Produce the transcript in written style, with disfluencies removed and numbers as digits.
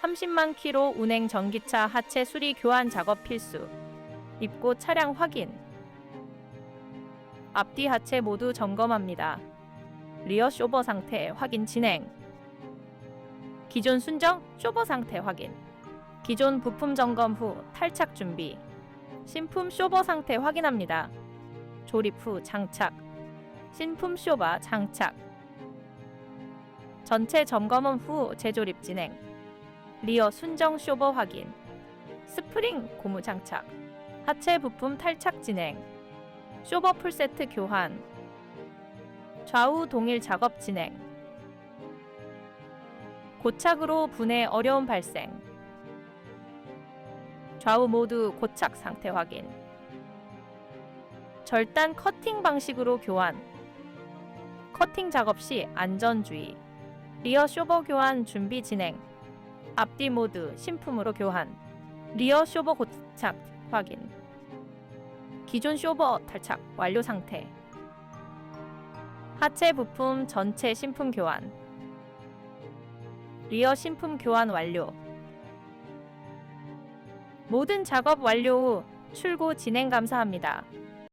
30만 킬로 운행 전기차 하체 수리 교환 작업 필수. 입고 차량 확인. 앞뒤 하체 모두 점검합니다. 리어 쇼버 상태 확인 진행. 기존 순정 쇼버 상태 확인. 기존 부품 점검 후 탈착 준비. 신품 쇼버 상태 확인합니다. 조립 후 장착. 신품 쇼바 장착. 전체 점검원 후 재조립 진행. 리어 순정 쇼버 확인. 스프링 고무 장착. 하체 부품 탈착 진행. 쇼버 풀세트 교환. 좌우 동일 작업 진행. 고착으로 분해 어려움 발생. 좌우 모두 고착 상태 확인. 절단 커팅 방식으로 교환. 커팅 작업 시 안전주의. 리어 쇼버 교환 준비 진행. 앞뒤 모두 신품으로 교환. 리어 쇼버 고착 확인. 기존 쇼버 탈착 완료 상태. 하체 부품 전체 신품 교환. 리어 신품 교환 완료. 모든 작업 완료 후 출고 진행 감사합니다.